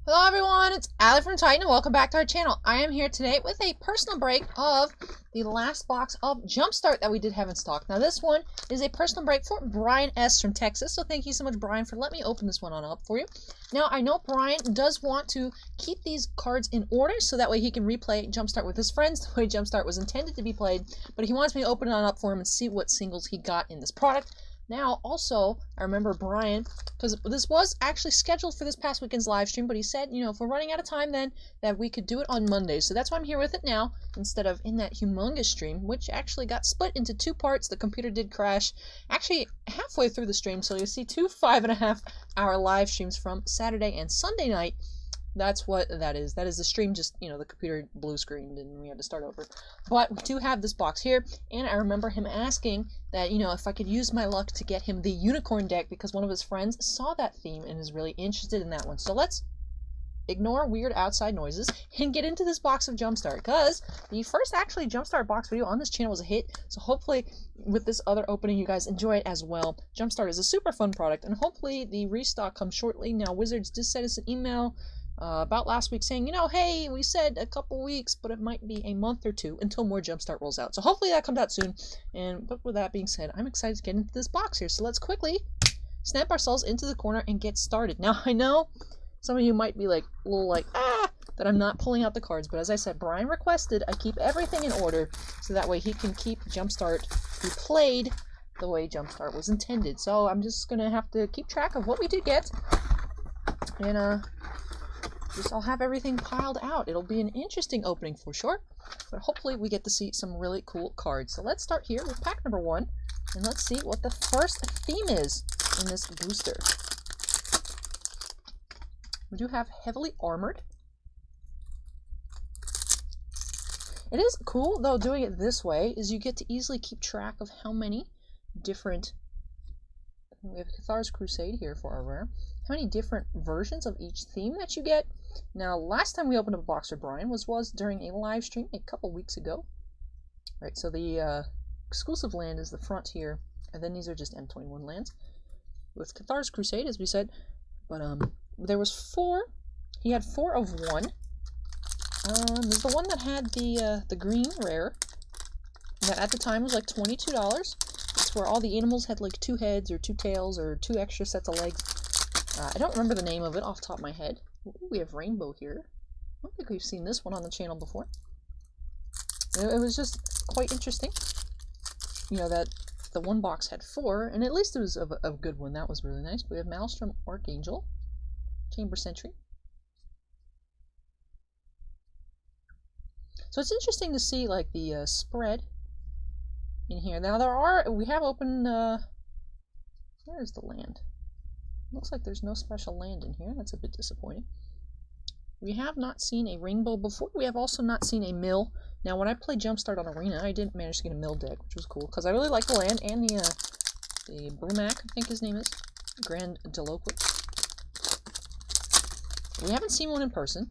Hello everyone, it's Allie from Titan and welcome back to our channel. I am here today with a personal break of the last box of Jumpstart that we did have in stock. Now this one is a personal break for Brian S. from Texas, so thank you so much Brian for letting me open this one on up for you. Now I know Brian does want to keep these cards in order so that way he can replay Jumpstart with his friends the way Jumpstart was intended to be played, but he wants me to open it on up for him and see what singles he got in this product. Now, also, I remember Brian, because this was actually scheduled for this past weekend's live stream, but he said, you know, if we're running out of time then, that we could do it on Monday. So that's why I'm here with it now, instead of in that humongous stream, which actually got split into two parts. The computer did crash, actually halfway through the stream, so you'll see two 5.5-hour live streams from Saturday and Sunday night. That's what that is. That is the stream, just, you know, the computer blue screened and we had to start over. But we do have this box here, and I remember him asking that, you know, if I could use my luck to get him the unicorn deck because one of his friends saw that theme and is really interested in that one. So let's ignore weird outside noises and get into this box of Jumpstart, because the first actually Jumpstart box video on this channel was a hit, so hopefully with this other opening you guys enjoy it as well. Jumpstart is a super fun product, and hopefully the restock comes shortly. Now Wizards just sent us an email about last week saying, you know, hey, we said a couple weeks, but it might be a month or two until more Jumpstart rolls out. So hopefully that comes out soon. But with that being said, I'm excited to get into this box here. So let's quickly snap ourselves into the corner and get started. Now, I know some of you might be like, a little like, that I'm not pulling out the cards. But as I said, Brian requested I keep everything in order so that way he can keep Jumpstart replayed the way Jumpstart was intended. So I'm just going to have to keep track of what we did get. And, just I'll have everything piled out. It'll be an interesting opening for sure, but hopefully we get to see some really cool cards. So let's start here with pack number 1, and let's see what the first theme is in this booster. We do have Heavily Armored. It is cool, though, doing it this way, is you get to easily keep track of how many different... We have Cathar's Crusade here for our rare. How many different versions of each theme that you get. Now, last time we opened up a box for Brian was during a live stream a couple weeks ago. Right, so the exclusive land is the front here, and then these are just M21 lands. With Cathar's Crusade, as we said, but there was 4. He had 4 of 1. There's the one that had the green rare. That at the time was like $22. It's where all the animals had like 2 heads or 2 tails or 2 extra sets of legs. I don't remember the name of it off the top of my head. Ooh, we have Rainbow here. I don't think we've seen this one on the channel before. It was just quite interesting. You know, that the one box had 4, and at least it was a good one. That was really nice. We have Maelstrom Archangel, Chamber Sentry. So it's interesting to see like the spread in here. Now we have opened, where is the land? Looks like there's no special land in here. That's a bit disappointing. We have not seen a rainbow before. We have also not seen a mill. Now, when I played Jumpstart on Arena, I didn't manage to get a mill deck, which was cool, because I really like the land and the Brumac, I think his name is, Grand Deloquent. We haven't seen one in person.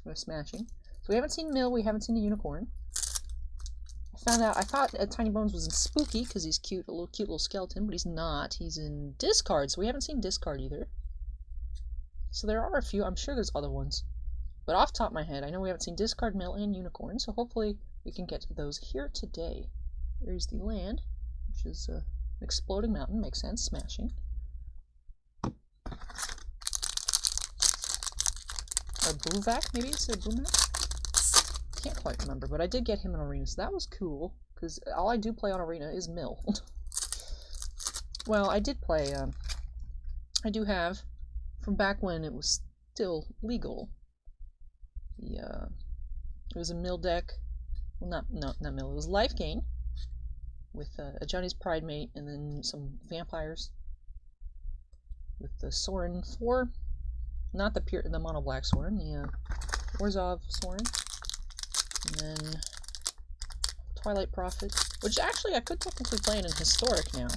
We're smashing. So we haven't seen mill, we haven't seen a unicorn. I thought Tiny Bones was in Spooky because he's cute, a cute little skeleton, but he's not. He's in Discard, so we haven't seen Discard either. So there are a few. I'm sure there's other ones. But off the top of my head, I know we haven't seen Discard, Mill, and Unicorn, so hopefully we can get those here today. There's the land, which is an exploding mountain. Makes sense. Smashing. A Bluvac, maybe it's a Bluvac? Can't quite remember, but I did get him in Arena, so that was cool, because all I do play on Arena is Mill. Well, I did play, I do have, from back when it was still legal, it was a Mill deck, well, not Mill, it was Life Gain, with a Johnny's Pride Mate, and then some vampires, with the Sorin 4, not the mono black Sorin, the Orzhov Sorin. And then Twilight Prophet, which actually I could technically play in Historic now.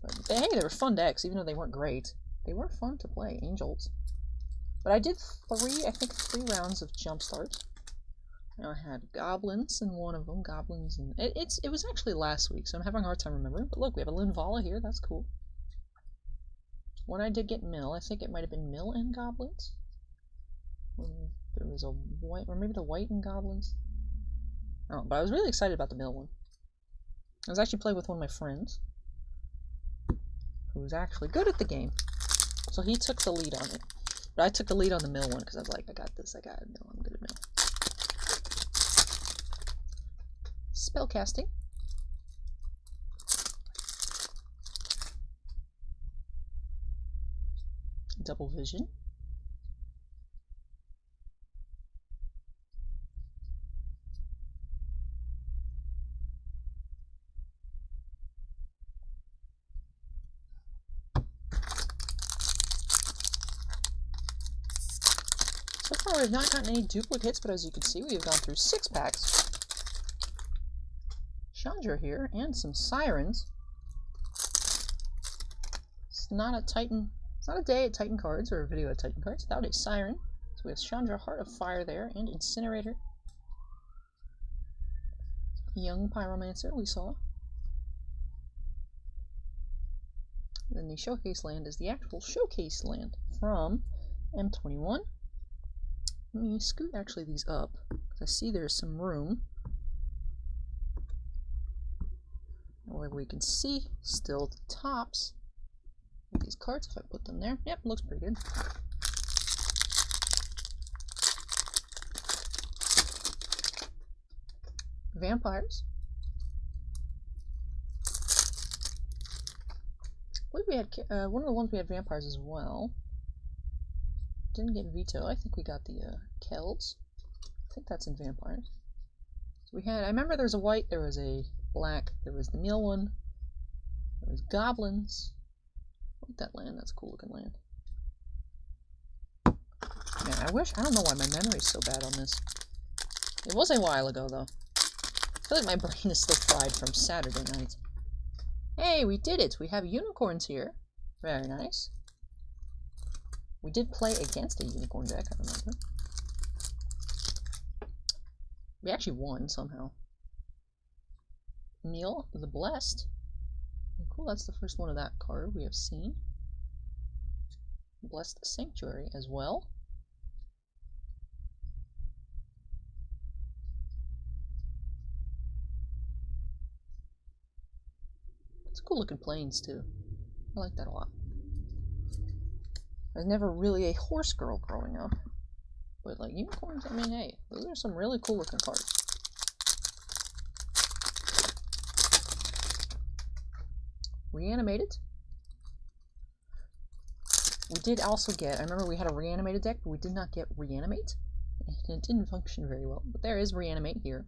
But hey, they were fun decks, even though they weren't great. They were fun to play, Angels. But I did 3 rounds of Jumpstart. I had goblins in one of them, goblins, and it was actually last week, so I'm having a hard time remembering. But look, we have a Linvala here, that's cool. When I did get mill, I think it might have been mill and goblins. When there was a white, or maybe the white and goblins. Oh, but I was really excited about the mill one. I was actually playing with one of my friends, who was actually good at the game. So he took the lead on it. But I took the lead on the mill one because I was like, I got this, I got it, mill, I'm good at mill. Spellcasting. Double vision. So far we have not gotten any duplicates, but as you can see, we have gone through 6 packs. Chandra here, and some sirens. It's not a Titan. It's not a day at Titan cards, or a video at Titan cards, without a siren. So we have Chandra, Heart of Fire there, and Incinerator. Young Pyromancer we saw. Then the showcase land is the actual showcase land from M21. Let me scoot actually these up, because I see there's some room. Where we can see still the tops of these cards if I put them there. Yep, looks pretty good. Vampires. I believe we had one of the ones we had vampires as well. Didn't get Veto. I think we got the Kells. I think that's in vampires. So we had. I remember there was a white. There was a black. There was the meal one. There was goblins. I like that land. That's a cool looking land. Man, I wish. I don't know why my memory's so bad on this. It was a while ago though. I feel like my brain is still fried from Saturday night. Hey, we did it! We have unicorns here. Very nice. We did play against a unicorn deck, I remember. We actually won somehow. Neil the Blessed. Cool, that's the first one of that card we have seen. Blessed Sanctuary as well. It's cool looking planes too. I like that a lot. I was never really a horse girl growing up. But like unicorns, I mean, hey, those are some really cool looking cards. Reanimated. We did also get, I remember we had a reanimated deck, but we did not get reanimate. And it didn't function very well. But there is reanimate here.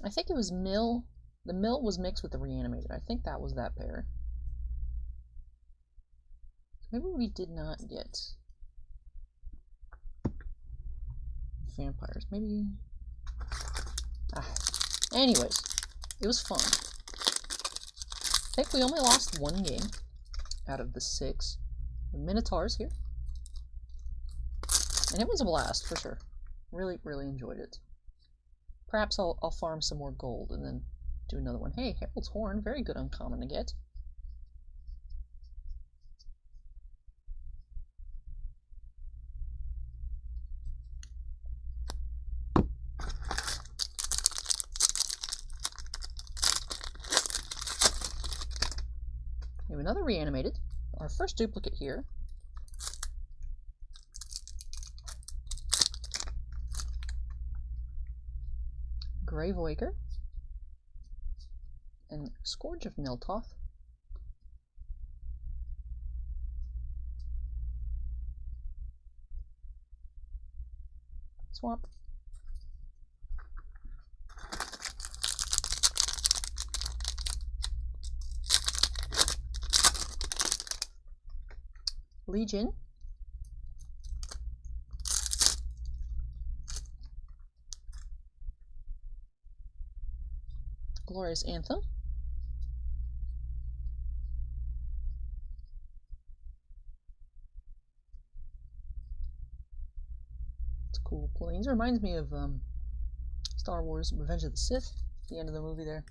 I think it was mill. The mill was mixed with the reanimated. I think that was that pair. Maybe we did not get vampires. Maybe. Anyways, it was fun. I think we only lost 1 game out of the 6. The Minotaurs here. And it was a blast for sure. Really, really enjoyed it. Perhaps I'll farm some more gold and then do another one. Hey, Herald's Horn, very good uncommon to get. We have another reanimated. Our first duplicate here. Gravewaker. And Scourge of Niltoth. Swap. Legion. Glorious Anthem. It's cool planes. It reminds me of Star Wars Revenge of the Sith, the end of the movie there.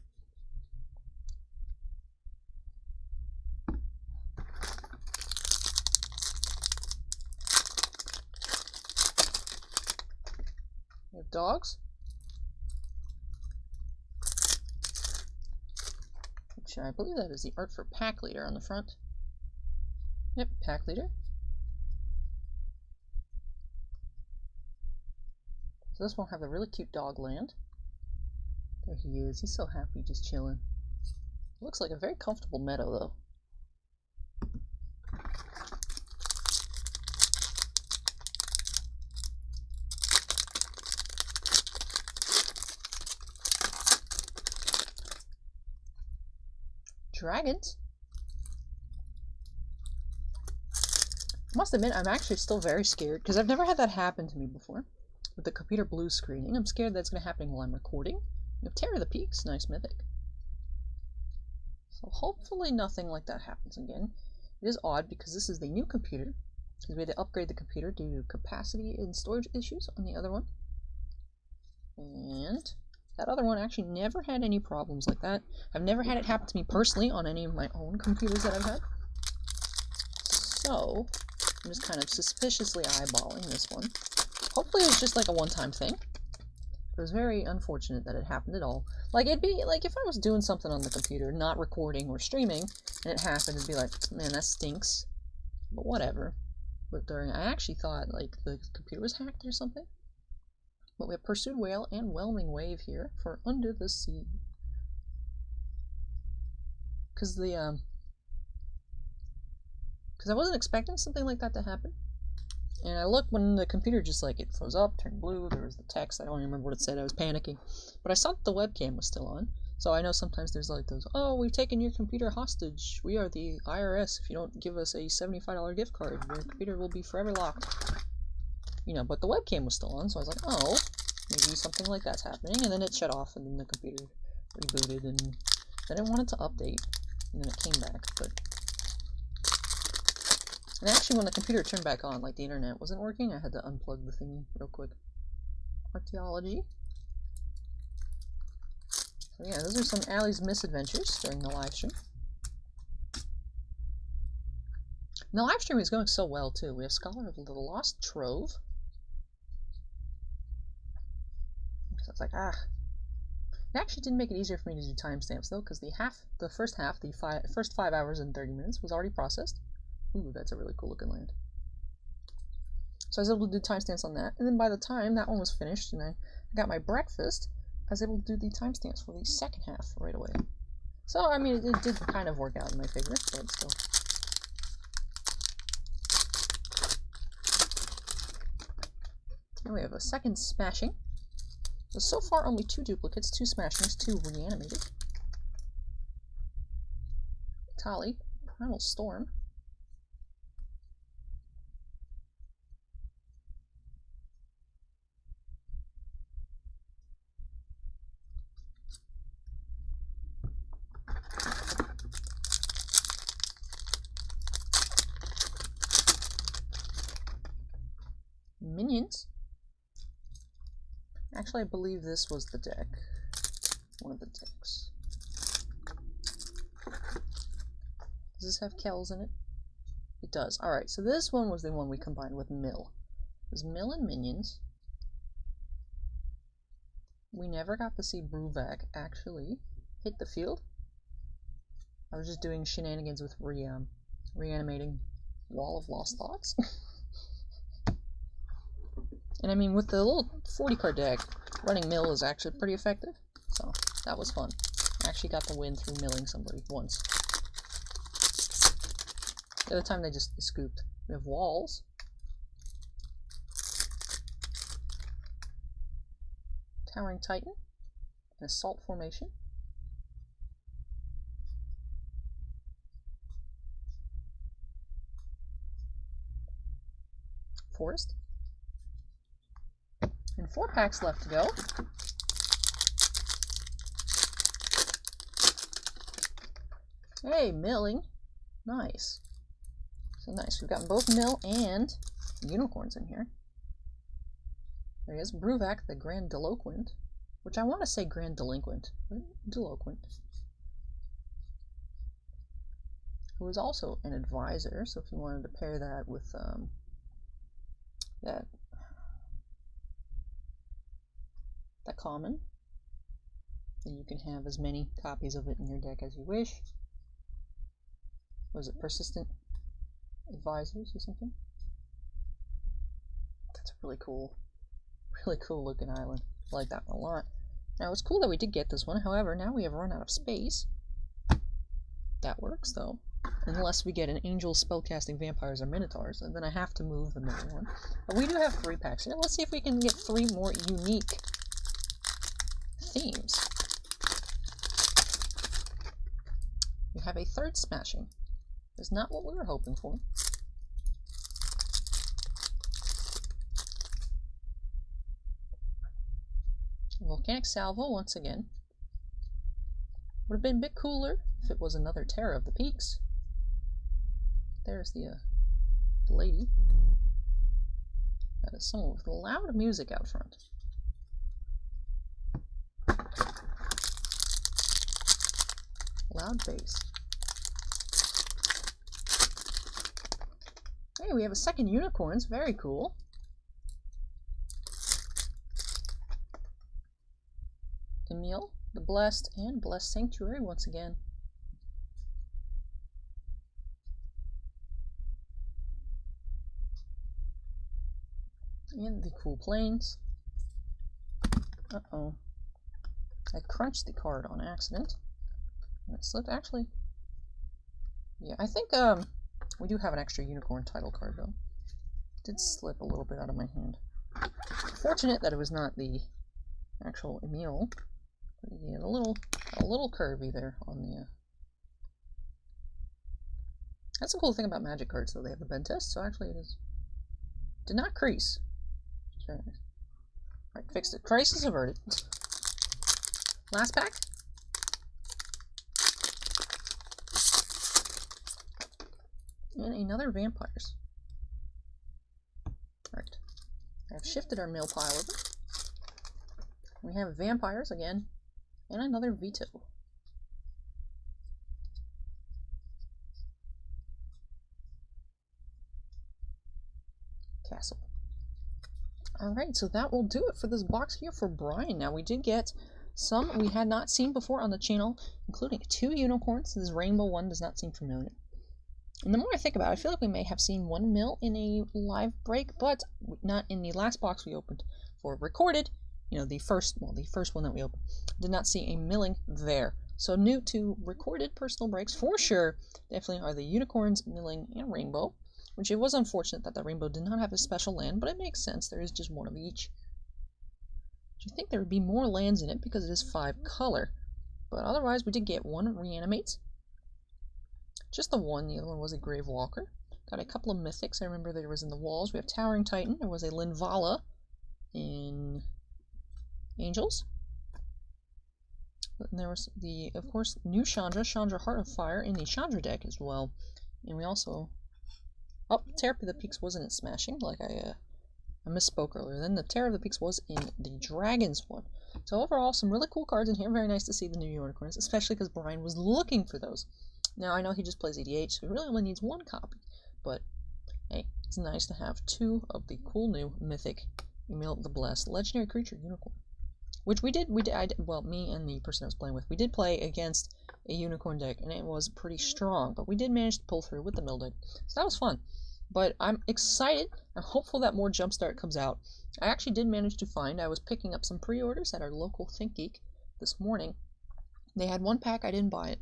The dogs. Which I believe that is the art for Pack Leader on the front. Yep, Pack Leader. So this one will have the really cute dog land. There he is. He's so happy, just chilling. Looks like a very comfortable meadow, though. Dragons. I must admit, I'm actually still very scared because I've never had that happen to me before. With the computer blue screening, I'm scared that's going to happen while I'm recording. We have Terror of the Peaks, nice mythic. So hopefully nothing like that happens again. It is odd because this is the new computer, because we had to upgrade the computer due to capacity and storage issues on the other one. And that other one actually never had any problems like that. I've never had it happen to me personally on any of my own computers that I've had. So I'm just kind of suspiciously eyeballing this one. Hopefully it was just like a one-time thing. It was very unfortunate that it happened at all. Like, it'd be like if I was doing something on the computer, not recording or streaming, and it happened, it'd be like, man, that stinks. But whatever. But I actually thought like the computer was hacked or something. But we have Pursued Whale and Whelming Wave here for Under the Sea. Because I wasn't expecting something like that to happen. And I looked when the computer just like, it froze up, turned blue, there was the text, I don't even remember what it said, I was panicking. But I saw that the webcam was still on, so I know sometimes there's like those, oh, we've taken your computer hostage, we are the IRS, if you don't give us a $75 gift card, your computer will be forever locked. You know, but the webcam was still on, so I was like, oh, maybe something like that's happening, and then it shut off, and then the computer rebooted, and then it wanted to update, and then it came back, but... And actually, when the computer turned back on, like the internet wasn't working, I had to unplug the thingy real quick. Archaeology. So yeah, those are some Allie's misadventures during the live stream. And the live stream is going so well too. We have Scholar of the Lost Trove. So it's like, It actually didn't make it easier for me to do timestamps though, because the first 5 hours and 30 minutes was already processed. Ooh, that's a really cool looking land. So I was able to do timestamps on that, and then by the time that one was finished and I got my breakfast, I was able to do the timestamps for the second half right away. So, I mean, it did kind of work out in my favor, but still. And we have a second smashing. So far only 2 duplicates, 2 smashings, 2 reanimated. Tali, Primal Storm. Minions. Actually, I believe this was the deck. One of the decks. Does this have Kells in it? It does. Alright, so this one was the one we combined with Mill. It was Mill and Minions. We never got to see Bruvak actually hit the field. I was just doing shenanigans with reanimating Wall of Lost Thoughts. And I mean, with the little 40 card deck, running Mill is actually pretty effective. So, that was fun. I actually got to win through milling somebody once. The other time they just scooped. We have Walls. Towering Titan. An Assault Formation. Forest. And 4 packs left to go. Hey, milling. Nice. So nice. We've gotten both mill and unicorns in here. There he is. Bruvak, the Grand Delinquent. Which I want to say Grand Delinquent, but Delinquent. Who is also an advisor, so if you wanted to pair that with that the common. And you can have as many copies of it in your deck as you wish. Was it Persistent Advisors or something? That's really cool looking island. I like that one a lot. Now it's cool that we did get this one, however, now we have run out of space. That works though. Unless we get an Angel Spellcasting Vampires or Minotaurs, and then I have to move the middle one. But we do have 3 packs here. Let's see if we can get 3 more unique themes. We have a 3rd Smashing. That's not what we were hoping for. Volcanic Salvo once again. Would have been a bit cooler if it was another Terror of the Peaks. There's the lady. That is someone with loud music out front. Loud bass. Hey, we have a 2nd Unicorns. Very cool. Emil, the Blessed, and Blessed Sanctuary once again. And the Cool Plains. Uh-oh. I crunched the card on accident. And it slipped, actually. Yeah, I think, we do have an extra Unicorn title card, though. It did slip a little bit out of my hand. Fortunate that it was not the actual Emil. But yeah, a little curvy there on the, That's the cool thing about Magic cards, though. They have the bend test, so actually it is... Did not crease. Very nice. Alright, fixed it. Crisis averted. Last pack. And another Vampires. Alright. I've shifted our mill pile over. We have Vampires again. And another Veto. Castle. Alright, so that will do it for this box here for Bryan. Now, we did get some we had not seen before on the channel, including 2 Unicorns. This rainbow one does not seem familiar. And the more I think about it, I feel like we may have seen 1 mill in a live break, but not in the last box we opened for recorded. You know, the first one that we opened. Did not see a milling there. So new to recorded personal breaks, for sure, definitely are the Unicorns, milling, and Rainbow. Which it was unfortunate that the Rainbow did not have a special land, but it makes sense. There is just 1 of each. You think there would be more lands in it because it is 5 color. But otherwise, we did get 1 Reanimate. Just the 1. The other one was a Grave Walker. Got a couple of Mythics. I remember there was in the walls. We have Towering Titan. There was a Linvala in Angels. And there was the, of course, new Chandra Heart of Fire in the Chandra deck as well. And we also... Oh, Terror of the Peaks wasn't in Smashing, like I misspoke earlier. Then the Terror of the Peaks was in the Dragons one. So overall, some really cool cards in here. Very nice to see the new Unicorns, especially because Bryan was looking for those. Now, I know he just plays EDH, so he really only needs 1 copy. But, hey, it's nice to have 2 of the cool new Mythic Emil the Blessed Legendary Creature Unicorn. Which well, me and the person I was playing with, we did play against a Unicorn deck, and it was pretty strong. But we did manage to pull through with the mill deck, so that was fun. But I'm excited. I'm hopeful that more Jumpstart comes out. I actually did manage to find, I was picking up some pre-orders at our local ThinkGeek this morning. They had 1 pack, I didn't buy it.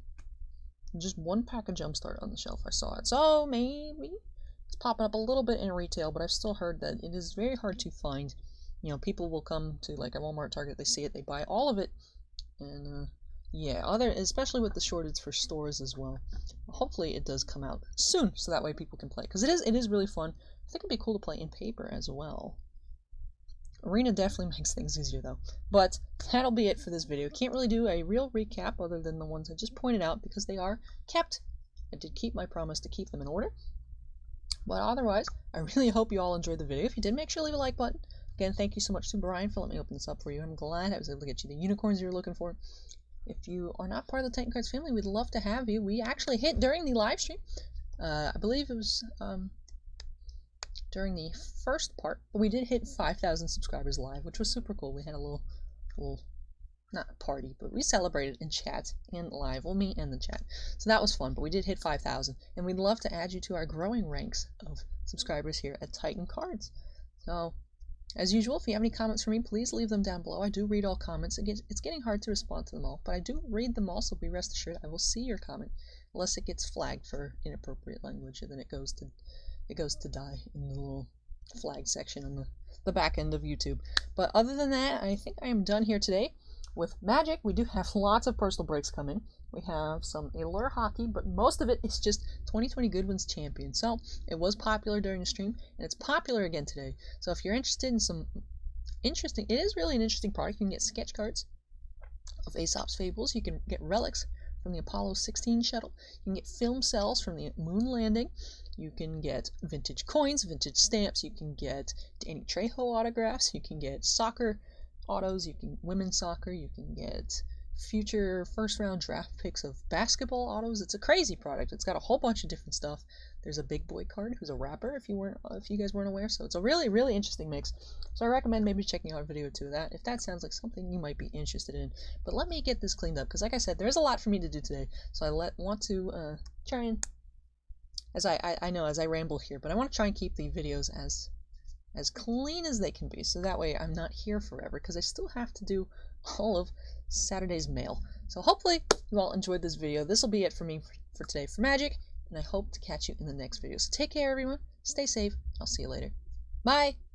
Just 1 pack of Jumpstart on the shelf, I saw it. So maybe it's popping up a little bit in retail, but I've still heard that it is very hard to find. You know, people will come to like a Walmart, Target, they see it, they buy all of it, and yeah, especially with the shortage for stores as well. Hopefully it does come out soon, so that way people can play, because it is really fun. I think it'd be cool to play in paper as well. Arena definitely makes things easier though. But that'll be it for this video. Can't really do a real recap other than the ones I just pointed out because they are kept. I did keep my promise to keep them in order. But otherwise, I really hope you all enjoyed the video. If you did, make sure to leave a like button. Again, thank you so much to Bryan for letting me open this up for you. I'm glad I was able to get you the Unicorns you were looking for. If you are not part of the Titan Cards family, we'd love to have you. We actually hit during the live stream. I believe it was during the first part. We did hit 5,000 subscribers live, which was super cool. We had a little little, not party, but we celebrated in chat and live. Well, me and the chat. So that was fun, but we did hit 5,000, and we'd love to add you to our growing ranks of subscribers here at Titan Cards. So, as usual, if you have any comments for me, please leave them down below. I do read all comments. It's getting hard to respond to them all, but I do read them all, so be rest assured I will see your comment, unless it gets flagged for inappropriate language, and then it goes to die in the little flag section on the back end of YouTube. But other than that, I think I am done here today. With Magic, we do have lots of personal breaks coming. We have some Allure Hockey, but most of it is just 2020 Goodwin's Champion. So, it was popular during the stream, and it's popular again today. So if you're interested in some interesting, it is really an interesting product. You can get sketch cards of Aesop's Fables. You can get relics from the Apollo 16 shuttle. You can get film cells from the moon landing. You can get vintage coins, vintage stamps. You can get Danny Trejo autographs. You can get soccer autos. You can women's soccer. You can get future first round draft picks of basketball autos. It's a crazy product. It's got a whole bunch of different stuff. There's a big boy card who's a rapper, if you guys weren't aware. So it's a really interesting mix. So I recommend maybe checking out a video or two of that if that sounds like something you might be interested in. But let me get this cleaned up, because like I said, there's a lot for me to do today. So I want to try and, as I know as I ramble here, but I want to try and keep the videos as clean as they can be, so that way I'm not here forever, because I still have to do all of Saturday's mail. So hopefully you all enjoyed this video. This will be it for me for today for Magic, and I hope to catch you in the next video. So take care, everyone. Stay safe. I'll see you later. Bye!